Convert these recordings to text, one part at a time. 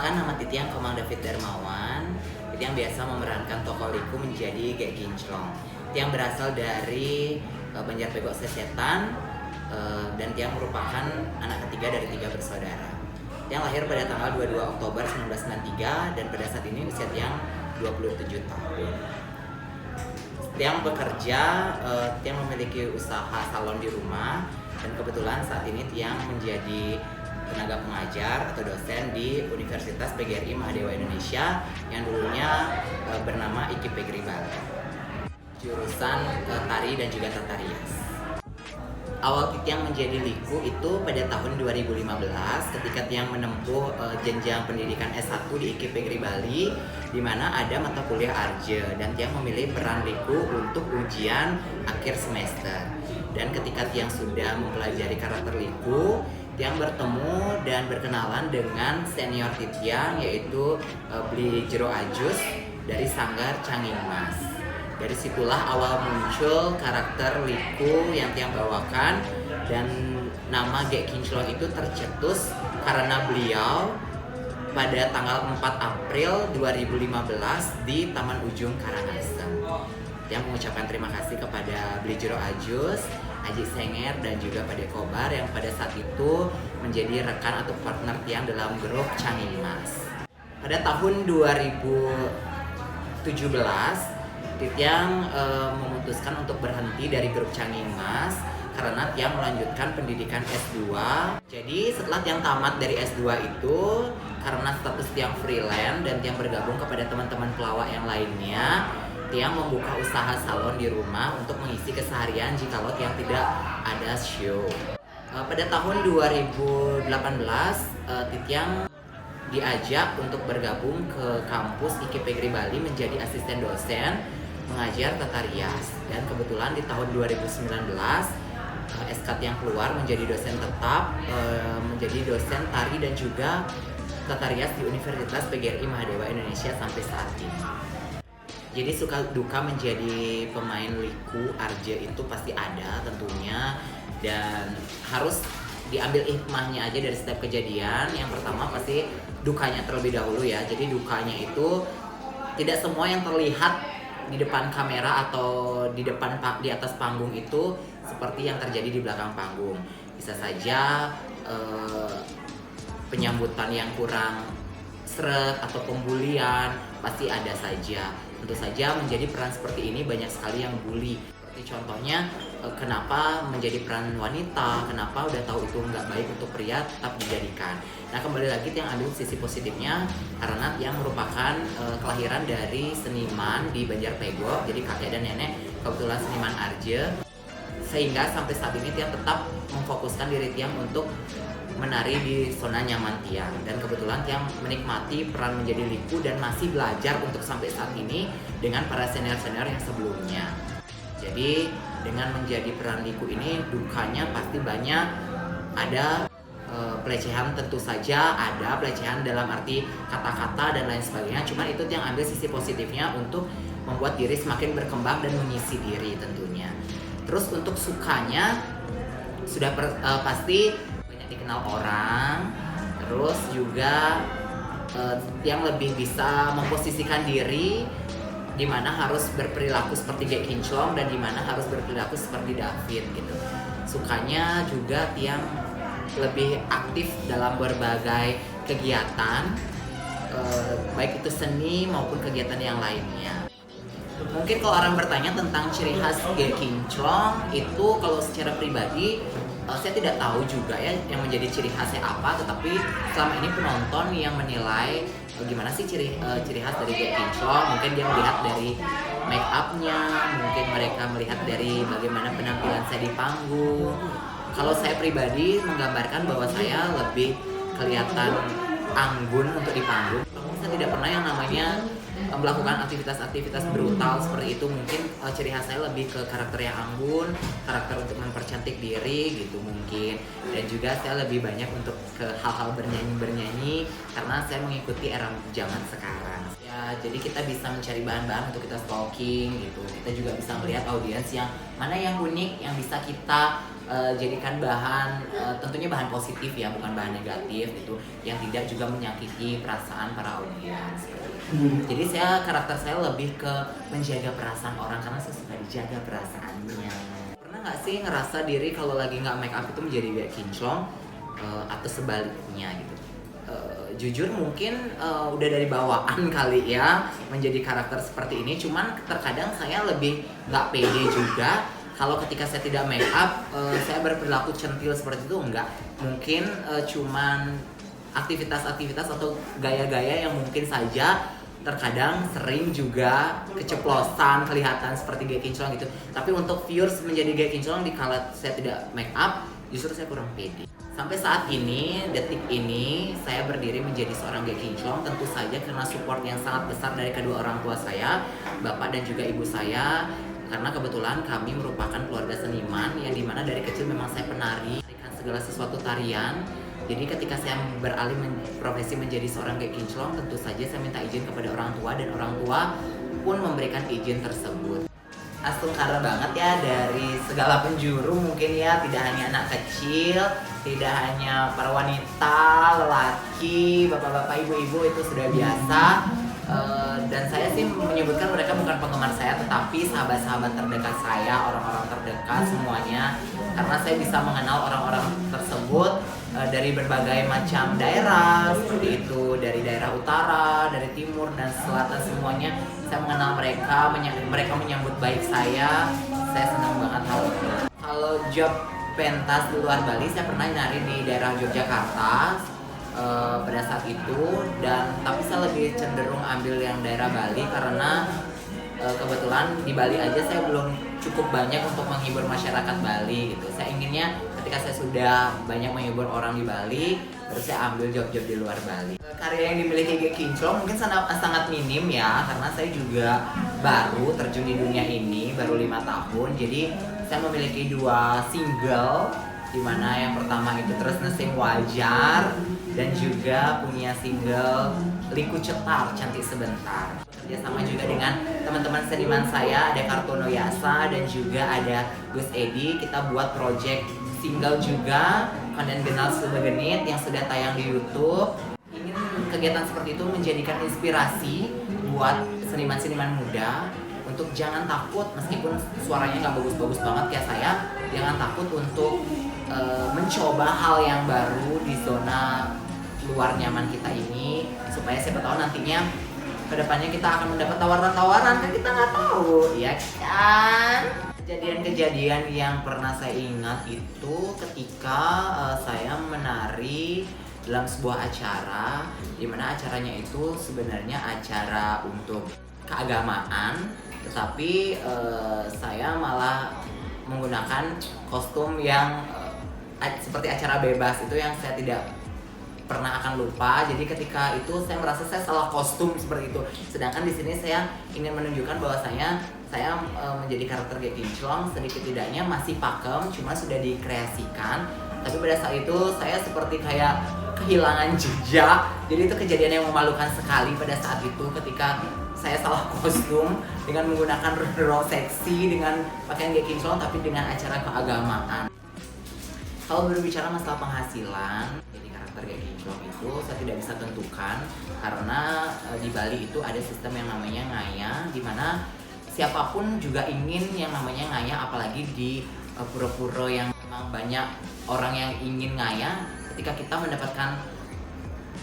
Perkenalkan, nama Titiang Komang David Darmawan. Titiang biasa memerankan tokoh Liku menjadi Gek Kinclong. Titiang berasal dari Banjarpego Sesetan, dan Tiang merupakan anak ketiga dari 3 bersaudara. Tiang lahir pada tanggal 22 Oktober 1993 dan pada saat ini usia Tiang 27 tahun. Tiang bekerja, Tiang memiliki usaha salon di rumah, dan kebetulan saat ini Tiang menjadi tenaga pengajar atau dosen di Universitas PGRI Mahadewa Indonesia yang dulunya bernama IKIP PGRI Bali, jurusan tari dan juga tata rias. Awal Tiang menjadi Liku itu pada tahun 2015 ketika Tiang menempuh jenjang pendidikan S1 di IKIP PGRI Bali, di mana ada mata kuliah Arje, dan Tiang memilih peran Liku untuk ujian akhir semester. Dan ketika Tiang sudah mempelajari karakter Liku, Tiang bertemu dan berkenalan dengan senior Tiang, yaitu Bli Jero Ajus dari Sanggar Canging Mas. Dari situlah awal muncul karakter Liku yang Tiang bawakan, dan nama Gek Kinclong itu tercetus karena beliau pada tanggal 4 April 2015 di Taman Ujung Karangasem. Tiang mengucapkan terima kasih kepada Bli Jero Ajus, Aji Senger, dan juga Pade Kobar yang pada saat itu menjadi rekan atau partner Tiang dalam grup Canging Mas. Pada tahun 2017, Tiang memutuskan untuk berhenti dari grup Canging Mas karena Tiang melanjutkan pendidikan S2. Jadi setelah Tiang tamat dari S2 itu, karena status Tiang freelance dan Tiang bergabung kepada teman-teman pelawak yang lainnya, Tiang membuka usaha salon di rumah untuk mengisi keseharian jikalau Tiang tidak ada show. Pada tahun 2018, Tiang diajak untuk bergabung ke kampus IKIP PGRI Bali menjadi asisten dosen mengajar tata rias. Dan kebetulan di tahun 2019, SK Tiang keluar menjadi dosen tetap, menjadi dosen tari dan juga tata rias di Universitas PGRI Mahadewa Indonesia sampai saat ini. Jadi suka duka menjadi pemain Liku Arje itu pasti ada tentunya, dan harus diambil hikmahnya aja dari setiap kejadian. Yang pertama pasti dukanya terlebih dahulu ya. Jadi dukanya itu tidak semua yang terlihat di depan kamera atau di atas panggung itu seperti yang terjadi di belakang panggung. Bisa saja penyambutan yang kurang seret atau pembulian pasti ada saja. Tentu saja menjadi peran seperti ini banyak sekali yang bully. Seperti contohnya, kenapa menjadi peran wanita, kenapa udah tahu itu nggak baik untuk pria tetap dijadikan. Nah, kembali lagi Tiang ambil sisi positifnya karena Tiang merupakan kelahiran dari seniman di Banjarpego, jadi kakek dan nenek kebetulan seniman Arje, sehingga sampai saat ini Tiang tetap memfokuskan diri Tiang untuk menari di zona nyaman Tiang, dan kebetulan Tiang menikmati peran menjadi Liku dan masih belajar untuk sampai saat ini dengan para senior-senior yang sebelumnya. Jadi dengan menjadi peran Liku ini dukanya pasti banyak, ada pelecehan, tentu saja ada pelecehan dalam arti kata-kata dan lain sebagainya, cuman itu Tiang ambil sisi positifnya untuk membuat diri semakin berkembang dan mengisi diri tentunya. Terus untuk sukanya sudah pasti dikenal orang, terus juga yang lebih bisa memposisikan diri di mana harus berperilaku seperti Gek Kinclong dan di mana harus berperilaku seperti David gitu. Sukanya juga Tiang lebih aktif dalam berbagai kegiatan, baik itu seni maupun kegiatan yang lainnya. Mungkin kalau orang bertanya tentang ciri khas Gek Kinclong itu, kalau secara pribadi saya tidak tahu juga ya yang menjadi ciri khasnya apa, tetapi selama ini penonton yang menilai gimana sih ciri khas dari Gek Kinclong. Mungkin dia melihat dari make up-nya, mungkin mereka melihat dari bagaimana penampilan saya di panggung. Kalau saya pribadi menggambarkan bahwa saya lebih kelihatan anggun untuk di panggung. Saya tidak pernah yang namanya melakukan aktivitas-aktivitas brutal seperti itu. Mungkin ciri khas saya lebih ke karakter yang anggun, karakter untuk mempercantik diri gitu mungkin. Dan juga saya lebih banyak untuk ke hal-hal bernyanyi karena saya mengikuti era zaman sekarang. Ya, jadi kita bisa mencari bahan-bahan untuk kita stalking gitu. Kita juga bisa melihat audiens yang mana yang unik, yang bisa kita jadikan bahan tentunya bahan positif ya, bukan bahan negatif gitu, yang tidak juga menyakiti perasaan para audiens. Jadi karakter saya lebih ke menjaga perasaan orang karena saya suka dijaga perasaannya. Pernah nggak sih ngerasa diri kalau lagi nggak make up itu menjadi kayak kinclong atau sebaliknya gitu? Jujur mungkin udah dari bawaan kali ya menjadi karakter seperti ini, cuman terkadang saya lebih nggak pede juga kalau ketika saya tidak make up saya berperilaku centil seperti itu. Enggak, mungkin cuman aktivitas-aktivitas atau gaya-gaya yang mungkin saja terkadang sering juga keceplosan kelihatan seperti gaya kinclong gitu. Tapi untuk viewers menjadi gaya kinclong di kala saya tidak make up, justru saya kurang pede. Sampai saat ini, detik ini, saya berdiri menjadi seorang gaya kinclong tentu saja karena support yang sangat besar dari kedua orang tua saya, bapak dan juga ibu saya. Karena kebetulan kami merupakan keluarga seniman yang dimana dari kecil memang saya penari, segala sesuatu tarian. Jadi ketika saya beralih profesi menjadi seorang gaya kinclong, tentu saja saya minta izin kepada orang tua dan orang tua pun memberikan izin tersebut. Astungkara banget ya dari segala penjuru mungkin ya, tidak hanya anak kecil, tidak hanya para wanita, lelaki, bapak-bapak, ibu-ibu itu sudah biasa. Dan saya sih menyebutkan mereka bukan penggemar saya, tetapi sahabat-sahabat terdekat saya, orang-orang terdekat semuanya. Karena saya bisa mengenal orang-orang tersebut dari berbagai macam daerah, seperti itu, dari daerah utara, dari timur dan selatan semuanya. Saya mengenal mereka, mereka menyambut baik saya senang banget hal itu. Kalau job pentas di luar Bali, saya pernah nari di daerah Yogyakarta pada saat itu, dan tapi saya lebih cenderung ambil yang daerah Bali karena kebetulan di Bali aja saya belum cukup banyak untuk menghibur masyarakat Bali gitu. Saya inginnya ketika saya sudah banyak menghibur orang di Bali, terus saya ambil job-job di luar Bali. Karya yang dimiliki Gek Kinclong mungkin sangat minim ya, karena saya juga baru terjun di dunia ini, baru 5 tahun. Jadi saya memiliki 2 single, dimana yang pertama itu Tresna Sing Wajar, dan juga punya single Liku Cetar Cantik Sebentar. Kerjasama juga dengan teman-teman seniman saya, ada Kartono Yasa dan juga ada Gus Edi. Kita buat project single juga, Konden Genal Sebegenit, yang sudah tayang di YouTube. Ingin kegiatan seperti itu menjadikan inspirasi buat seniman-seniman muda untuk jangan takut, meskipun suaranya nggak bagus-bagus banget kayak saya, jangan takut untuk mencoba hal yang baru di zona luar nyaman kita ini, supaya siapa tahu nantinya kedepannya kita akan mendapat tawaran-tawaran, kan kita nggak tahu, ya kan? Kejadian-kejadian yang pernah saya ingat itu ketika saya menari dalam sebuah acara, dimana acaranya itu sebenarnya acara untuk keagamaan, tetapi saya malah menggunakan kostum yang seperti acara bebas, itu yang saya tidak pernah akan lupa. Jadi ketika itu saya merasa saya salah kostum seperti itu. Sedangkan di sini saya ingin menunjukkan bahwasanya saya menjadi karakter Gek Kinclong sedikit tidaknya masih pakem, cuma sudah dikreasikan. Tapi pada saat itu saya seperti kayak kehilangan jejak. Jadi itu kejadian yang memalukan sekali pada saat itu ketika saya salah kostum dengan menggunakan rok seksi dengan pakaian Gek Kinclong tapi dengan acara keagamaan. Kalau berbicara masalah penghasilan, jadi karakter Gek Kinclong itu saya tidak bisa tentukan karena di Bali itu ada sistem yang namanya ngaya, di mana siapapun juga ingin yang namanya ngaya, apalagi di pura-pura yang memang banyak orang yang ingin ngaya. Ketika kita mendapatkan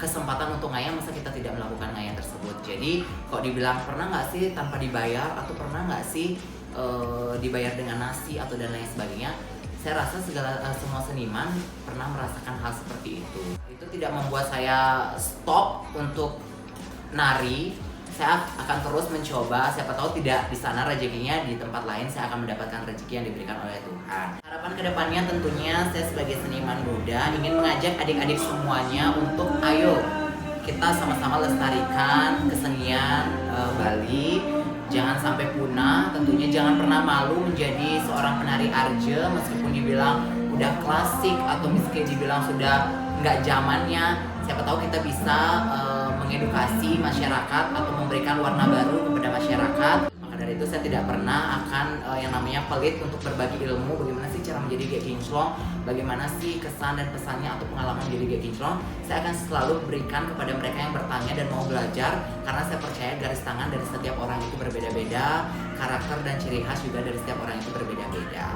kesempatan untuk ngaya, masa kita tidak melakukan ngaya tersebut. Jadi kok dibilang pernah nggak sih tanpa dibayar, atau pernah nggak sih dibayar dengan nasi atau dan lain sebagainya, saya rasa semua seniman pernah merasakan hal seperti itu. Itu tidak membuat saya stop untuk nari. Saya akan terus mencoba, siapa tahu tidak di sana rezekinya, di tempat lain saya akan mendapatkan rezeki yang diberikan oleh Tuhan. Harapan kedepannya tentunya saya sebagai seniman muda ingin mengajak adik-adik semuanya untuk ayo kita sama-sama lestarikan kesenian Bali. Jangan sampai punah, tentunya jangan pernah malu menjadi seorang penari arja, meskipun dibilang udah klasik atau meskipun dibilang sudah nggak zamannya. Siapa tahu kita bisa mengedukasi masyarakat atau memberikan warna baru kepada masyarakat. Maka dari dari itu saya tidak pernah akan yang namanya pelit untuk berbagi ilmu bagaimana sih cara menjadi Gek Kinclong, bagaimana sih kesan dan pesannya atau pengalaman menjadi Gek Kinclong. Saya akan selalu berikan kepada mereka yang bertanya dan mau belajar, karena saya percaya garis tangan dari setiap orang itu berbeda-beda, karakter dan ciri khas juga dari setiap orang itu berbeda-beda.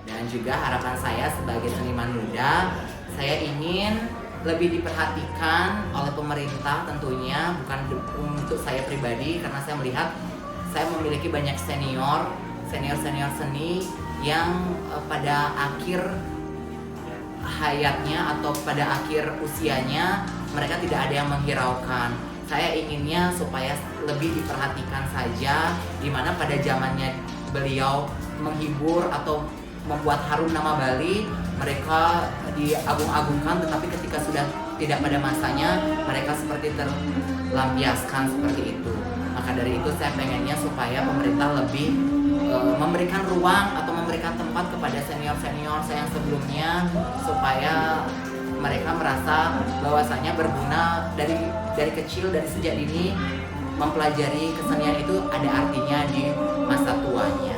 Dan juga harapan saya sebagai seniman muda, saya ingin lebih diperhatikan oleh pemerintah tentunya, bukan untuk saya pribadi, karena saya melihat saya memiliki banyak senior seni yang pada akhir hayatnya atau pada akhir usianya mereka tidak ada yang menghiraukan. Saya inginnya supaya lebih diperhatikan saja, dimana pada zamannya beliau menghibur atau membuat harum nama Bali, mereka diagung-agungkan, tetapi ketika sudah tidak pada masanya, mereka seperti terlampiaskan seperti itu. Maka dari itu saya pengennya supaya pemerintah lebih memberikan ruang atau memberikan tempat kepada senior-senior saya yang sebelumnya, supaya mereka merasa bahwasanya berguna dari kecil, dari sejak dini mempelajari kesenian itu ada artinya di masa tuanya.